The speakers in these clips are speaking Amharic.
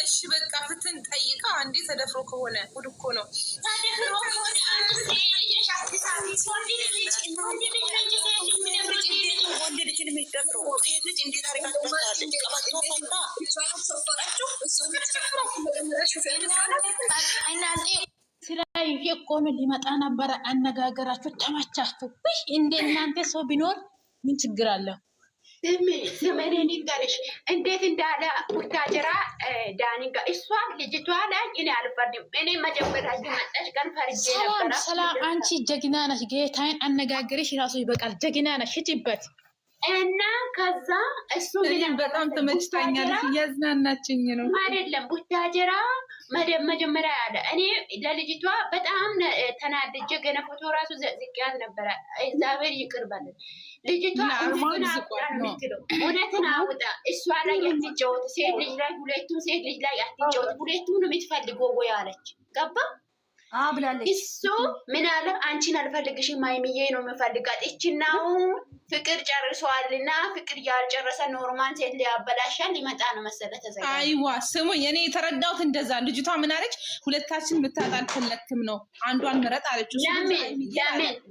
እሺ በቃ ፍትን ጠይቃ አንዴ ተደፍሮ ከሆነ ጉድ እኮ ነው። ስራዬ እኮ ነው ሊመጣ ነበረ። አነጋገራችሁ ተመቻችሁ። እንደ እናንተ ሰው ቢኖር ምን ችግር አለው? ዘመኔን ይንገርሽ እንዴት እንዳለ ቡታጀራ ዳኒ ጋር እሷ ልጅቷ ላይ እኔ አልፈርድም። እኔ መጀመሪያ መጣሽ ቀን ፈርጄ ነበረ። ሰላም አንቺ ጀግና ነሽ። ጌታዬን አነጋገርሽ ራሱ ይበቃል። ጀግና ነሽ። ሂጂበት እና ከዛ እሱ በጣም ተመችቶኛል። እያዝናናችኝ ነው አይደለም። ቡታጀራ መጀመሪያ ያለ እኔ ለልጅቷ በጣም ተናድጄ ገና ፎቶ ራሱ ዝቅያል ነበረ። እግዚአብሔር ይቅር በለን። ልጅቷ እውነትን አውጣ እሷ ላይ አትጫወት፣ ሴት ልጅ ላይ ሁለቱም ሴት ልጅ ላይ አትጫወት፣ ሁለቱም ነው የምትፈልገው ወይ አለች። ገባ ብላለች። እሱ ምን አለ? አንቺን አልፈልግሽም ማይምዬ ነው የምፈልጋት። እችናው ፍቅር ጨርሷልና ፍቅር ያልጨረሰ ኖርማል ሴት ሊያበላሻል ሊመጣ ነው መሰለ ተዘጋ። አይዋ ስሙ፣ እኔ የተረዳሁት እንደዛ። ልጅቷ ምን አለች? ሁለታችን ብታጣ አልፈለክም ነው፣ አንዷን ምረጥ አለች።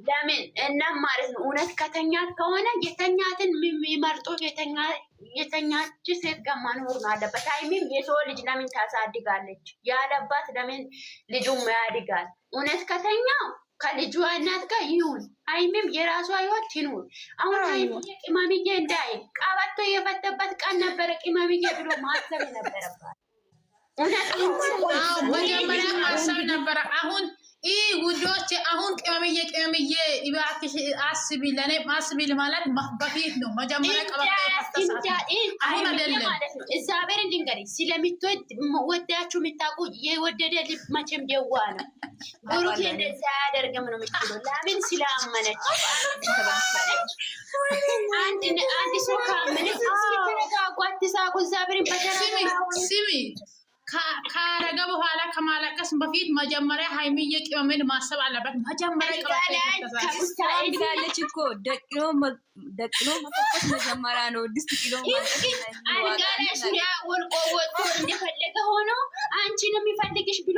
ለምን እና ማለት ነው እውነት ከተኛት ከሆነ የተኛትን የሚመርጦ የተኛች ሴት ጋር መኖር ነው አለበት። አይሚም የሰው ልጅ ለምን ታሳድጋለች? ያለባት ለምን ልጁም ያድጋል? እውነት ከተኛው ከልጇ እናት ጋር ይሁን። አይሚም የራሷ ህይወት ትኑር። አሁን አይሚም ቅመምዬ እንዳይ ቀበቶ የፈተበት ቀን ነበረ ቅመምዬ ብሎ ማሰብ ነበረባት። እውነት መጀመሪያ ማሰብ ነበረ። አሁን ይህ ውዶች አሁን ቅመምዬ እባክሽ አስቢ፣ ለኔ አስቢ ማለት በፊት ነው። መጀመሪያ አሁን አይደለም። እግዚአብሔር እንድንገሪ ስለምትወድ ወዳችሁ የምታውቁ የወደደ ልብ መቼም ደዋ ነው። ብሩኬ እንደዛ አያደርግም ነው የምትለው። ለምን ስላመነች አንድ ሰው ካመነች ተረጋጉ፣ አትሳቁ። እግዚአብሔርን ስሚ ካረገ በኋላ ከማለቀስ በፊት መጀመሪያ ሃይሚዬ ቅመምን ማሰብ አለበት። መጀመሪያ ቀበላለች እኮ ደቅኖ መጠቆስ መጀመሪያ ነው። 6 ኪሎ አልጋለሽ ያ ወልቆ ወጥቶ እንደፈለገ ሆኖ አንቺን የሚፈልግሽ ብሎ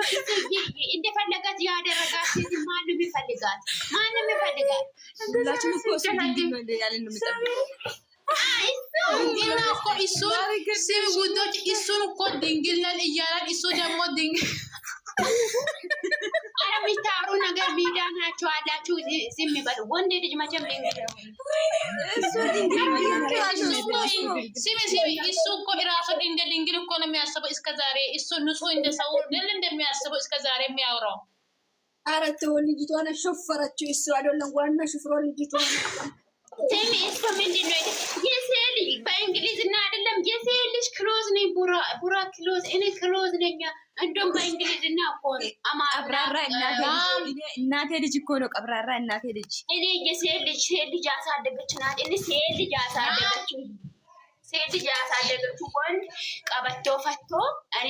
እንደፈለጋት ያደረጋት ሴት ማንም ይፈልጋት? ማንም ይፈልጋት? ሁላችንም እኮ ሲዲዲ ያለን ነው ውዶች እሱን እኮ ድንግል ነን እያለን እሱ ደግሞ ድንግል የሚታሩ ነገር ሚዳ ናቸው አላችሁ። ዝም ይበሉ። ወንድ ልጅ መቼም ድንግል እሱ እኮ ራሱ እንደ ድንግል እኮ ነው የሚያስበው እስከዛሬ። እሱ ንጹህ እንደ ሰው እንደሚያስበው እስከዛሬ የሚያወራው። ኧረ ተው፣ ልጅቷን ሾፈረችው። እሱ አይደለም ዋና ሽፍሮ ልጅቷ ቴሚ እሱ ምንድን ነው የሴት ልጅ በእንግሊዝና አይደለም የሴት ልጅ ክሎዝ ነኝ። ቡራ ክሎዝ፣ እኔ ክሎዝ ነኝ። እንደውም በእንግሊዝና እኮ ነው ቀብራራ እናቴ ልጅ እኮ ነው ቀብራራ እናቴ ልጅ። እኔ የሴት ልጅ ያሳደገች ናት። እኔ ሴት ልጅ ያሳደገችው ወንድ ቀበቶ ፈቶ እኔ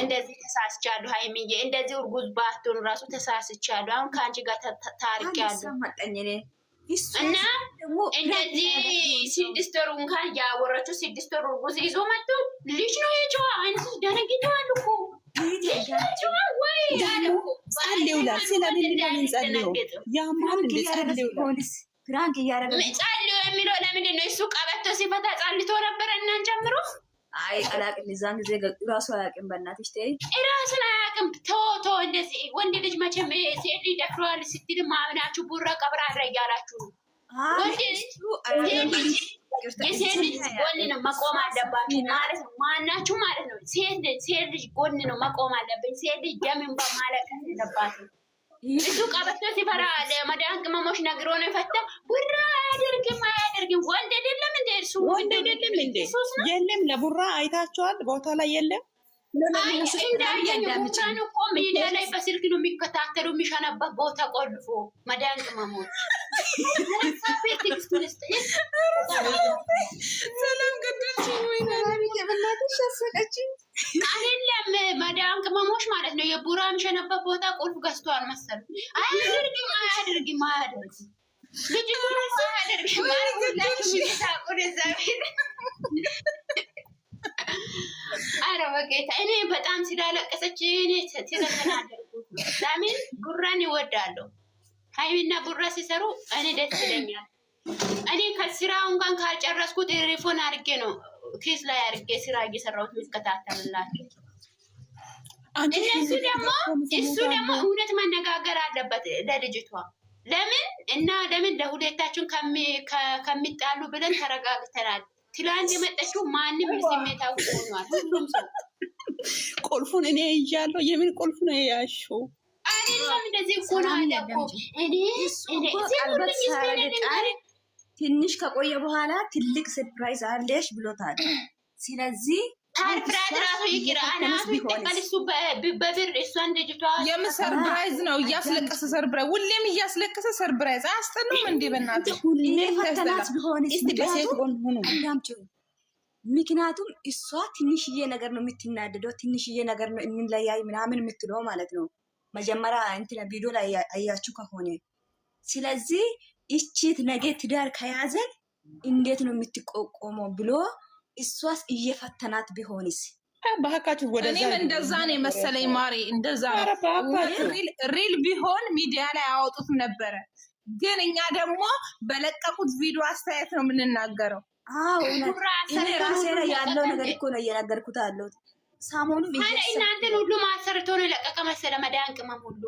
እንደዚህ ተሳስቻለሁ። ሃይሚዬ እንደዚህ እርጉዝ ባትሆን ራሱ ተሳስቻለሁ። አሁን ከአንቺ ጋር ታርቂያለሁ እና እንደዚህ 6 ወር እንኳን ያወራችሁ 6 ወር እርጉዝ ይዞ መጥቶ ልጅ ነው የጨዋ አይነት ደነግጠዋል እኮ ወይ ጸልዩላ ስለምን ጸልዩ ያማን ጸልዩ ፍራንክ እያደረገ ጸልዩ የሚለው ለምንድን ነው? እሱ ቀበቶ ሲፈታ ጸልቶ ነበረ እናን ጨምሮ። አይ አላቅም፣ እዛን ጊዜ ራሱ አያውቅም። በእናትሽ ተይ፣ ራሱን አያውቅም። ቶ እንደዚህ ወንድ ልጅ መቼም ሴት ልጅ ደፍረዋል ስትል ማምናችሁ ቡራ ቀብራራ እያላችሁ ነው። የሴት ልጅ ጎን ነው መቆም አለባችሁ ማለት ነው። ማናችሁ ማለት ነው። ሴት ልጅ ጎን ነው መቆም አለብኝ። ሴት ልጅ ደምን በማለቀስ የለባትም። እሱ ቀበቶ ሲፈራ ለመዳን ቅመሞች ነግሮ ነው የፈታ። ቡራ አያደርግም። ወንድ አይደለም እንደ እሱ ወንድ አይደለም እንደ የለም። ለቡራ አይታችኋል ቦታ ላይ የለም። እንዳያዳምጫን እኮ ሜዳ ላይ በስልክ ነው የሚከታተሉ። የሚሸነበት ቦታ ቆልፎ መዳን ቅመሞች ሰላም ገደልችኝ ወይ በእናትሽ አሰቀችኝ። አይደለም መዳን ቅመሞች ማለት ነው። የቡራ የሚሸነበት ቦታ ቁልፍ ገዝቷል መሰሉ። አያደርግም ልጅ አያደርግም ማለት ነው። ኧረ በጌታ እኔ በጣም ስላለቀሰች እኔ ስለተናደርኩት ነው። ለምን ቡራን ይወዳሉ። ሀይሚና ቡራ ሲሰሩ እኔ ደስ ይለኛል። እኔ ከስራው እንኳን ካልጨረስኩት ሪፎን አድርጌ ነው ኬስ ላይ አድርጌ ስራ እየሰራሁት የሚከታተልላቸው። እሱ ደግሞ እውነት መነጋገር አለበት ለልጅቷ። ለምን ለሁለታችን ከሚጣሉ ብለን ተረጋግተናል። ትላንት የመጣችው ማንም ስሜታዊ ሆኗል። ሁሉም ሰው ቁልፉን እኔ እያለሁ የምን ቁልፍ ነው ያልሽው? አይደለም እንደዚህ እኮ ነው አለኮ ትንሽ ከቆየ በኋላ ትልቅ ሰርፕራይዝ አለሽ ብሎታል። ስለዚህ ሰርፕራይዝ ራሱ ይቅር አናቱ ይጠቃል። እሱ በብር እሷን ልጅቷ የምን ሰርፕራይዝ ነው? እያስለቀሰ ሰርፕራይዝ፣ ሁሌም እያስለቀሰ ሰርፕራይዝ አያስጠላም እንዴ? በእናትህ ሁሌ ፈተናት ቢሆን በሴት ጎን ሆኖ አዳምጪው። ምክንያቱም እሷ ትንሽዬ ነገር ነው የምትናደደው፣ ትንሽዬ ነገር ነው እንለያይ ምናምን የምትለው ማለት ነው። መጀመሪያ እንትን ቪዲዮ ላይ አያችሁ ከሆነ ስለዚህ እቺት ነገ ትዳር ከያዘን እንዴት ነው የምትቆቆመው ብሎ እሷስ እየፈተናት ቢሆንስ? ባህካችሁ ወደ እኔም እንደዛ ነው የመሰለኝ ማሬ። እንደዛ ሪል ቢሆን ሚዲያ ላይ አወጡት ነበረ። ግን እኛ ደግሞ በለቀቁት ቪዲዮ አስተያየት ነው የምንናገረው። አዎ እኔ ራሴ ላይ ያለው ነገር እኮ ነው እየነገርኩት ያለሁት። ሳሞኑ እናንተን ሁሉ ማሰርቶ ነው የለቀቀ መሰለ መዳን ቅመም ሁሉ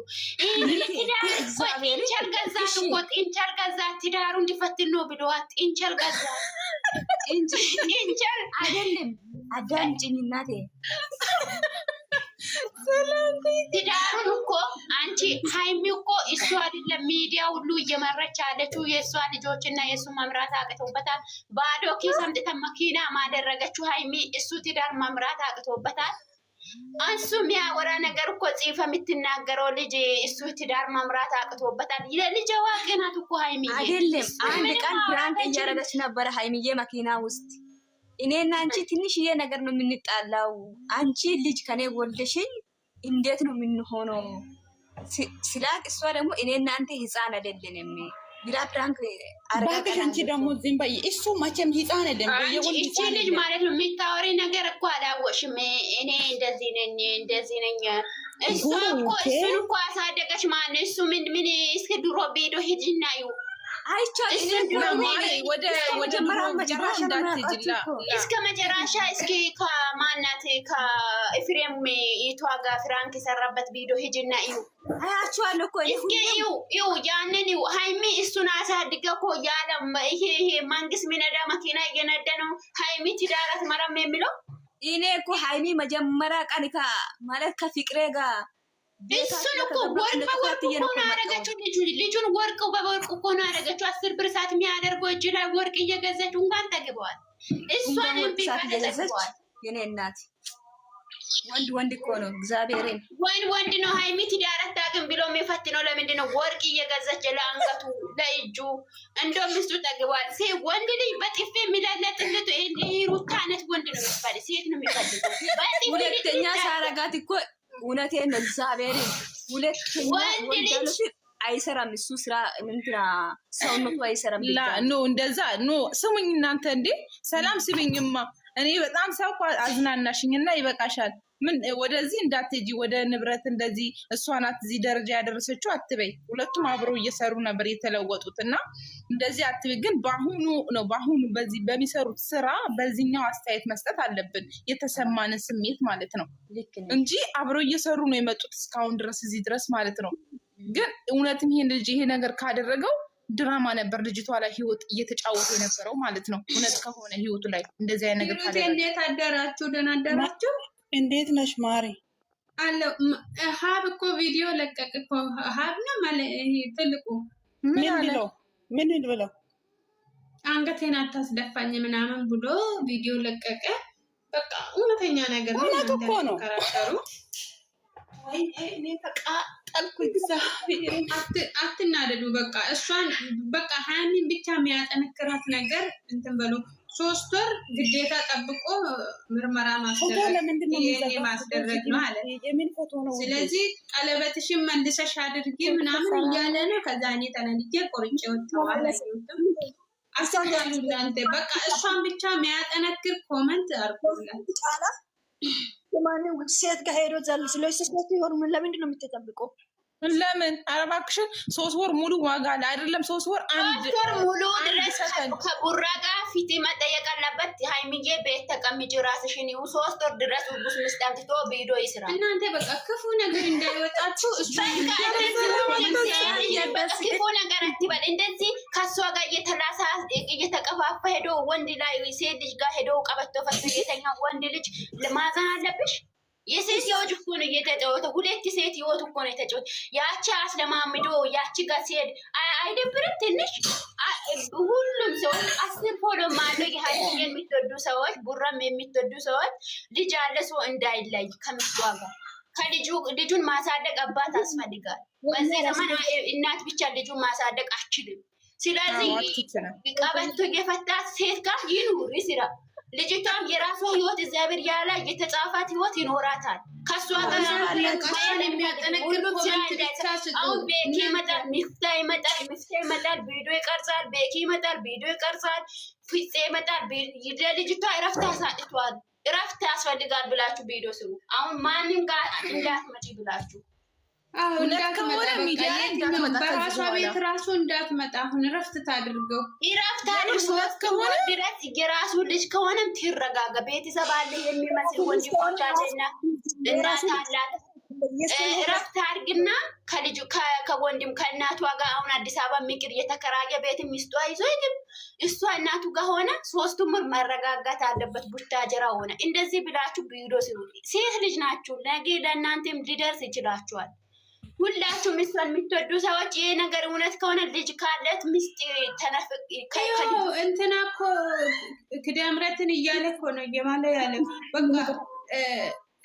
ጢንቸል ገዛት እኮ ጢንቸል ገዛት ትዳሩ እንዲፈትን ነው ብለዋት ጢንቸል ገዛት። ጢንቸል አይደለም አዳምጪኝ እናቴ። ትዳሩን እኮ አንቺ ሀይሚ እኮ እሱ አይደለም ሚዲያ ሁሉ እየመረች ያለችው የእሷ ልጆች እና የእሱ መምራት አቅቶበታል። ባዶ ኪስ አምጥታ መኪና ማደረገችው ሀይሚ እሱ ትዳር መምራት አቅቶበታል። እሱ የሚያወራ ነገር እኮ ጽፈ የምትናገረው ልጅ እሱ ትዳር መምራት አቅቶበታል። ለልጅ አዋቂ ናት እኮ ሀይሚ። አይደለም አንድ ቀን ፕራንክ እያደረገች ነበረ ሀይሚዬ መኪና ውስጥ። እኔና አንቺ ትንሽዬ ነገር ነው የምንጣላው። አንቺ ልጅ ከኔ ወልደሽኝ እንዴት ነው የምንሆነው ስላት፣ እሷ ደግሞ እኔና አንተ ህፃን አይደለንም ብላ ፕራንክ አረጋግጥ። አንቺ ደግሞ ዝም በይ። እሱ መቼም ህፃን አይደለም። እቺ ልጅ ማለት ነው የምታወሪ ነገር እኮ አላወቅሽም። እኔ እንደዚህ ነኝ እንደዚህ ነኝ። እሷ እኮ እሱን እኮ አሳደገች ማለት ነው። እሱ ምን እስከ ድሮ ቤዶ ሂጂና ይው እስከ መጨረሻ እስኪ ከማናት ከኤፍሬም ይቷ ጋር ፍራንክ የሰራበት ቪዲዮ ሂጂና እዩ። አያችኋለሁ እኮ እስኪ እዩ ያንን እዩ። ሀይሚ እሱን አሳድገ እኮ ያለ ይሄ መንግስት ሚነዳ መኪና እየነዳ ነው ሀይሚ ትዳራት መረም የሚለው። እኔ እኮ ሀይሚ መጀመሪያ ቀን ማለት ከፍቅሬ ጋር እሱን እኮ ወርቅ በወርቅ እኮ ነው ያደረገችው። ልጁን ወርቅ በወርቅ እኮ ነው ያደረገችው። 10 ብር ሰዓት የሚያደርገው እጅ ላይ ወርቅ እየገዛችው እንኳን ጠግበዋል። እሷን እየገዛችው የኔ እናት ወንድ እኮ ነው። እግዚአብሔርን ወንድ ነው። ሀይሚ ትዳር አታውቅም ብሎ የሚፈትነው ለምንድን ነው? ወርቅ እየገዛች ለአንገቱ ለእጁ እንደውም ሚስቱ ጠግበዋል። ወንድ ልጅ በጥፊ የሚለለጥልት ሩታ አይነት ወንድ ነው የሚባል ሴት ነው የሚፈልገው። ሁለተኛ ሳረጋት እኮ እውነቴን ነው። እግዚአብሔርን ሁለተኛ ወንድ አይሰራም። እሱ ስራ እንትና ሰውነቱ አይሰራም። ኖ እንደዛ ኖ። ስሙኝ እናንተ እንዴ ሰላም ስሙኝማ። እኔ በጣም ሰው አዝናናሽኝና ይበቃሻል። ምን ወደዚህ እንዳትጂ ወደ ንብረት እንደዚህ እሷ ናት እዚህ ደረጃ ያደረሰችው አትበይ። ሁለቱም አብረው እየሰሩ ነበር የተለወጡት እና እንደዚህ አትበይ። ግን በአሁኑ በዚህ በሚሰሩት ስራ በዚህኛው አስተያየት መስጠት አለብን፣ የተሰማንን ስሜት ማለት ነው እንጂ አብረው እየሰሩ ነው የመጡት እስካሁን ድረስ እዚህ ድረስ ማለት ነው። ግን እውነትም ይሄ ነገር ካደረገው ድራማ ነበር ልጅቷ ላይ ህይወት እየተጫወተ የነበረው ማለት ነው። እውነት ከሆነ ህይወቱ ላይ እንደዚህ አይነት ነገር ካደረገ። እንዴት አደራችሁ? ደህና አደራችሁ? እንዴት ነሽ ማሪ? አለው ሀብ እኮ ቪዲዮ ለቀቅ እኮ ሀብ ነው ማለት ትልቁ ምን ብለው አንገቴን አታስደፋኝ ምናምን ብሎ ቪዲዮ ለቀቀ። በቃ እውነተኛ ነገር ነው። እውነት እኮ ነው። ከራከሩ እኔ ተቃጠልኩ። እግዚአብሔር አትናደዱ። በቃ እሷን በቃ ሀይሚን ብቻ የሚያጠነክራት ነገር እንትን በሉ። 3 ወር ግዴታ ጠብቆ ምርመራ ማስደረግ ነው አለ። ስለዚህ ቀለበትሽን መልሰሽ አድርጊ ምናምን እያለ ነው። ከዛ እኔ ተለንጄ ቆርጬ ወጥተዋል። አስተውላሉ እናንተ። በቃ እሷን ብቻ የሚያጠነክር ኮመንት አርጉላት። ማንም ሴት ጋር ሄዶ ዛል ስለዚህ ሴት ይሆን ምን ለምንድን ነው የምትጠብቀው? ለምን አረባክሽን 3 ወር ሙሉ ዋጋ አለ አይደለም? 3 ወር አንድ ወር ሙሉ ድረስ ከቡራ ጋር ፊት መጠየቅ አለበት። ሃይሚዬ ቤት ተቀምጪ ራስሽን ይሁ 3 ወር ድረስ ውጉስ ምስጣምጥቶ ቪዲዮ ይስራ። እናንተ በቃ ክፉ ነገር እንዳይወጣችሁ እሱ ክፉ ነገር አትበል። እንደዚህ ከሷ ጋር እየተቀፋፋ ሄዶ ወንድ ላይ ሴት ልጅ ጋር ሄዶ ቀበቶ ፈቶ የተኛ ወንድ ልጅ ማዘን አለብሽ? የሴት ህይወት እኮ ነው እየተጫወተ፣ 2 ሴት ህይወት እኮ ነው የተጫወተ። ያቺ አስለማምዶ ያቺ ጋር ሲሄድ አይደብርም ትንሽ? ሁሉም ሰው 10 ፎሎ ማድረግ ሃይሚን የሚወዱ ሰዎች፣ ቡራም የሚወዱ ሰዎች ልጅ አለ ሰው እንዳይለይ ከሚስቷ ጋር ልጁን ማሳደግ አባት ያስፈልጋል። በዚህ ዘመን እናት ብቻ ልጁን ማሳደግ አችልም። ስለዚህ ቀበቶ የፈታት ሴት ጋር ይኑር ይስራ። ልጅቷም የራሷ ህይወት እግዚአብሔር ያለ የተጻፋት ህይወት ይኖራታል። ከሷ ጋር አሁን ቤኪ ይመጣል፣ ሚፍታ ይመጣል፣ ቪዲዮ ይቀርጻል። ቤኪ ይመጣል፣ ቪዲዮ ይቀርጻል። ፍፄ ይመጣል። ለልጅቷ እረፍት አሳጥቷል። እረፍት ያስፈልጋል ብላችሁ ቪዲዮ ስሩ። አሁን ማንም ጋር እንዳትመጪ ብላችሁ በራሷ ቤት ራሱ እንዳትመጣ አሁን እረፍት ታድርገው። እረፍት አድርጎት ከሆነ ድረስ የራሱ ልጅ ከሆነም ትረጋጋ። ቤተሰብ አለ የሚመስል ወንድሞች አለና እናት አላት። እረፍት አድርግና ከልጁ ከወንድም ከእናቷ ጋር አሁን አዲስ አበባ ምክር እየተከራየ ቤት ሚስቷ ይዞ ይግብ። እሷ እናቱ ጋር ሆነ 3ቱም መረጋጋት አለበት። ቡታጀራ ሆነ እንደዚህ ብላችሁ ቪዲዮ ስሩ። ሴት ልጅ ናችሁ፣ ነገ ለእናንተም ሊደርስ ይችላችኋል። ሁላችሁ ሚስቷን የምትወዱ ሰዎች ይሄ ነገር እውነት ከሆነ ልጅ ካለት ሚስት እንትና እኮ ክዳምረትን እያለ እኮ ነው እየማለ ያለ በቃ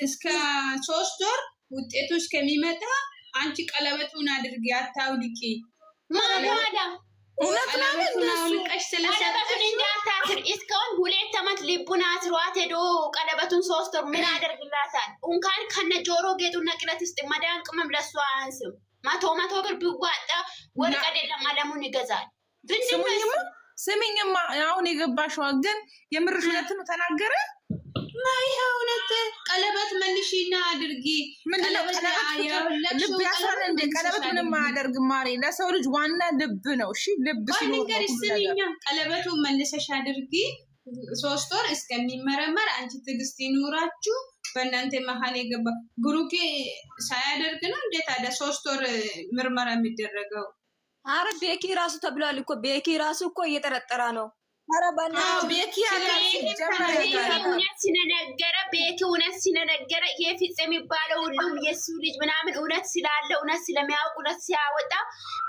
እስከ 3 ወር ውጤቱ እስከሚመጣ አንቺ ቀለበቱን አድርጊ አታውልቂ። ማዳዳ ቀለበቱን አውልቀሽ ቀለበቱን እንዳታስር። እስካሁን 2 ዓመት ልቡን አስሯት ሄዶ ቀለበቱን 3 ወር ምን አደርግላታል? እንኳን ከነ ጆሮ ጌጡና ቅለት ውስጥ መዳን ቅመም ለሷ አንስም። 100 ብር ቢዋጣ ወርቅ አይደለም አለሙን ይገዛል። ስሚኝማ አሁን የገባሽዋ ግን የምርሽነትን ተናገረ። ይሄ እውነት ቀለበት መልሽና አድርጊ። ልብ ያስራል እንደ ቀለበት ምንም አያደርግም ማሬ። ለሰው ልጅ ዋና ልብ ነው። እሺ ልብ ሲኖር ስሚኛ፣ ቀለበቱን መልሰሽ አድርጊ። 3 ወር እስከሚመረመር አንቺ ትዕግስት ይኑራችሁ። በእናንተ መሀል የገባ ብሩኬ ሳያደርግ ነው እንዴት ታዲያ 3 ወር ምርመራ የሚደረገው? አረ ቤኪ ራሱ ተብሏል እኮ። ቤኪ ራሱ እኮ እየጠረጠራ ነው። ቤኪ እውነት ሲነገረ ይሄ ፍፄ የሚባለው ሁሉም የሱ ልጅ ምናምን እውነት ስላለ እውነት ስለሚያውቅ እውነት ሲያወጣ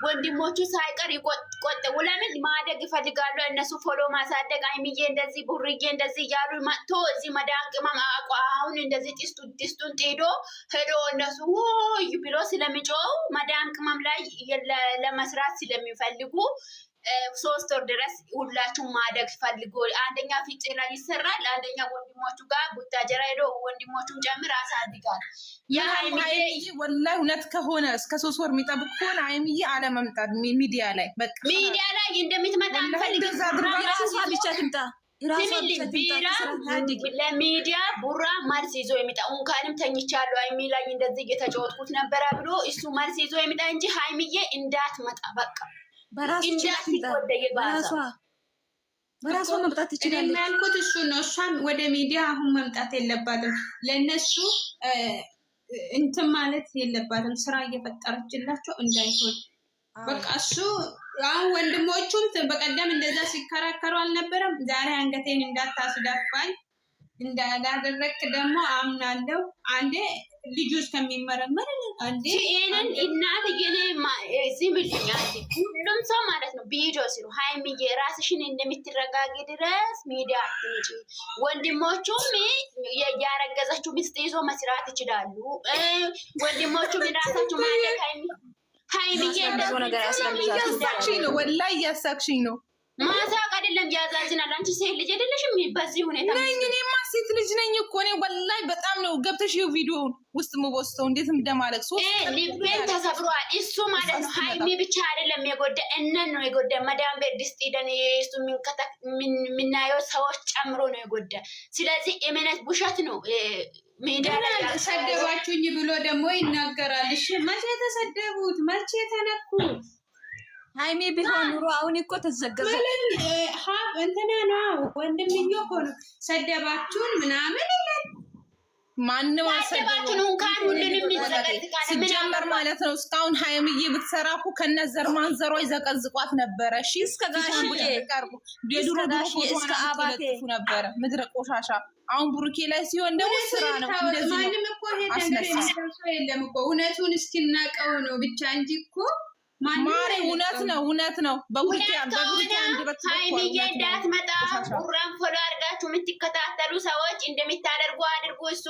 ወንድሞቹ ሳይቀር ይቆጠቡ። ለምን ማደግ ይፈልጋሉ እነሱ ፎሎ ማሳደግ። አይምዬ እንደዚህ ቡርዬ እንደዚህ እያሉ መጥቶ እዚህ መዳን ቅመም አሁን እንደዚህ ጢስቱን ጤዶ ሄዶ እነሱ ብሎ ስለሚጮው መዳን ቅመም ላይ ለመስራት ስለሚፈልጉ 3 ወር ድረስ ሁላችሁም ማደግ ፈልጎ አንደኛ ፍፄ ላይ ይሰራል፣ አንደኛ ወንድሞቹ ጋር ቡታጀራ ሄዶ ወንድሞቹን ጨምር አሳድጋል። የሃይሚዬ ወላሂ እውነት ከሆነ እስከ 3 ወር የሚጠብቅ ከሆነ ሃይሚዬ አለመምጣት ሚዲያ ላይ በቃ ሚዲያ ላይ እንደምትመጣ አንፈልግም። ራሷ ብቻ ትምጣ። ለሚዲያ ቡራ መልስ ይዞ የሚጣ እንኳንም ተኝቻለሁ ሃይሚ ላይ እንደዚህ እየተጫወትኩት ነበረ ብሎ እሱ መልስ ይዞ የሚጣ እንጂ ሃይሚዬ እንዳትመጣ በቃ በራሷ መምጣት ትችላለች። ያልኩት እሱ ነው። እሷን ወደ ሚዲያ አሁን መምጣት የለባትም። ለእነሱ እንትን ማለት የለባትም። ስራ እየፈጠረችላቸው እንዳይሆን በቃ እሱ አሁን ወንድሞቹም በቀደም እንደዛ ሲከራከሩ አልነበረም? ዛሬ አንገቴን እንዳታስደፋኝ እንዳላደረክ ደግሞ አምናለሁ። አንዴ ልጁ እስከሚመረመር አንዴ ይሄንን እናት ሁሉም ሰው ማለት ነው ቪዲዮ ሲሉ ሃይሚዬ ራስሽን እንደምትረጋጊ ድረስ ሚዲያ አትንጪ። ወንድሞቹም ያረገዘችው ሚስት ይዞ መስራት ይችላሉ። ወንድሞቹም ራሳቸው ማለት ሃይሚዬ እንደዚህ ነገር ያሳክሽኝ ነው፣ ወላሂ እያሳክሽኝ ነው። ማሳቅ አይደለም ያዛዝናል። አንቺ ሴት ልጅ አይደለሽም? በዚህ ሁኔታ ነኝ። እኔማ ሴት ልጅ ነኝ እኮ እኔ ወላሂ በጣም ነው ገብተሽ ቪዲዮውን ውስጥ የምወስደው እንዴት እንደማለቅ ልቤን ተሰብሯል። እሱ ማለት ነው ሃይሚ ብቻ አይደለም የጎዳ እነን ነው የጎዳ መዳም በድስት ሄደን እሱ የምናየው ሰዎች ጨምሮ ነው የጎዳ። ስለዚህ እምነት ውሸት ነው ሰደባችሁኝ ብሎ ደግሞ ይናገራል። እሺ መቼ ተሰደቡት? መቼ ተነኩ? ሃይሚ ቢሆን ኑሮ አሁን እኮ ተዘገዘ እንትና ነው ወንድምዮ እኮ ነው ሰደባችሁን ምናምን ይላል። ማንም አሰደባችሁን እንኳን ሁሉንም ይዘቀዝቃል። ሲጀመር ማለት ነው። እስካሁን ሃይሚዬ ብትሰራ እኮ ከነዘር ማንዘሯ ይዘቀዝቋት ነበረ። እሺ እስከጋሽ ይቀርቡ የድሮ እስከ አባቴ ነበረ ምድረ ቆሻሻ። አሁን ብሩኬ ላይ ሲሆን ደግሞ ስራ ነው። እንደዚህ ማንም እኮ ይሄ ነገር የሚደርሰው የለም እኮ እውነቱን እስኪናቀው ነው ብቻ እንጂ እኮ ማሪ እውነት ነው። በጉርቴ አንድ ሃይሚዬ እንዳትመጣ ቁራን ፎሎ አድርጋችሁ የምትከታተሉ ሰዎች እንደሚታደርጉ አድርጉ። እሱ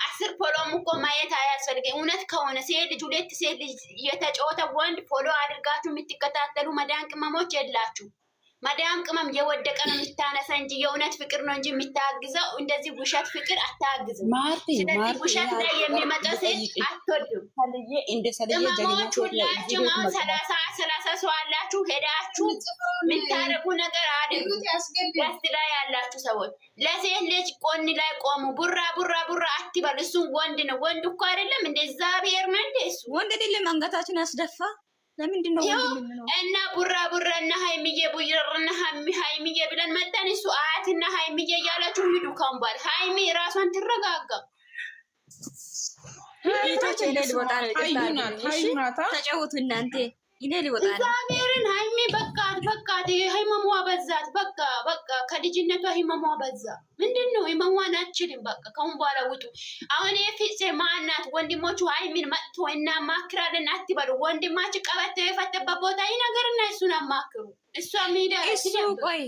10 ፎሎም እኮ ማየት አያስፈልግም። እውነት ከሆነ ሴት ልጅ 2 ሴት ልጅ የተጫወተ ወንድ ፎሎ አድርጋችሁ የምትከታተሉ መዳን ቅመሞች የላችሁ። መዳም ቅመም የወደቀ ነው የምታነሳ እንጂ የእውነት ፍቅር ነው እንጂ የምታግዘው እንደዚህ ውሸት ፍቅር አታግዝም። ስለዚህ ውሸት ላይ የሚመጣ ሴት አትወድም። ቅመሞች ሁላችሁም አሁን 30 ሰው አላችሁ ሄዳችሁ የምታደርጉ ነገር አድርጉ። ደስ ላይ ያላችሁ ሰዎች ለሴት ልጅ ቆን ላይ ቆሙ። ቡራ አትበል። እሱም ወንድ ነው። ወንድ እኮ አይደለም እንደ እግዚአብሔር ነው እንደ እሱ ወንድ አይደለም። አንገታችን አስደፋ ለምንድን ነው እና ቡራ እና ሃይሚዬ ቡራና ሃይሚዬ ብለን መጣን። እሱ አያትና ሃይሚዬ እያላችሁ ሂዱ። ካምባል ሃይሚ ራሷን ትረጋጋ። ቤታች ላይ ሊወጣ ነው። ተጫወቱ እናንተ። ይኔ ሊወጣ ነው። እግዚአብሔርን ሃይሚ በቃት ህመሟ በዛት። በቃ ከልጅነቷ ህመሟ በዛ። ምንድን ነው ህመሟን አችልም። በቃ ከሁን በኋላ ውጡ። አሁን የፊት ማናት ወንድሞቹ ሃይሚን መጥቶ እናማክራለን አትበሉ። ወንድማችሁ ቀበቶ የፈተበት ቦታ ይነገርና እሱን አማክሩ። እሷ ሜዳ እሱ ቆይ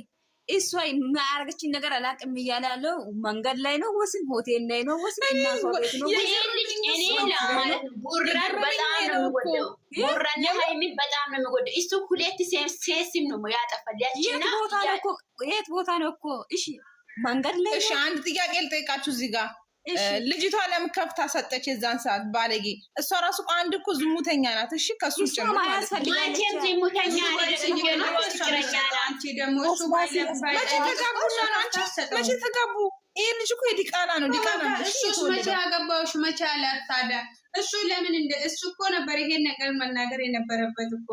እሷ የሚያደርገችን ነገር አላውቅም እያለ ያለው መንገድ ላይ ነው ወስን ሆቴል ላይ ነው ወስን እናቷ ቤት ነው። እኔ ለማለት ቡራን በጣም ነው የምወደው። ቡራን ሃይሚን በጣም ነው የምወደው። እሱ 2 ሴም ነው ያጠፋል። ያቺና የት ቦታ ነው እኮ? እሺ መንገድ ላይ። እሺ አንድ ጥያቄ ልጠይቃችሁ እዚህ ጋር ልጅቷ ለምን ከፍታ ሰጠች? የዛን ሰዓት ባለጌ እሷ ራሱ አንድ እኮ ዝሙተኛ ናት። እሺ ከሱ ጭምር ማለት ነው። ማንቺም ዝሙተኛ አይደለም። አንቺ ደግሞ እሱ መቼ ተጋቡ? ይሄ ልጅ እኮ የዲቃላ ነው። ዲቃላ ነው። እሱ መቼ አገባውሽ? መቼ አላት ታዲያ? እሱ ለምን እንደ እሱ እኮ ነበር ይሄን ነገር መናገር የነበረበት እኮ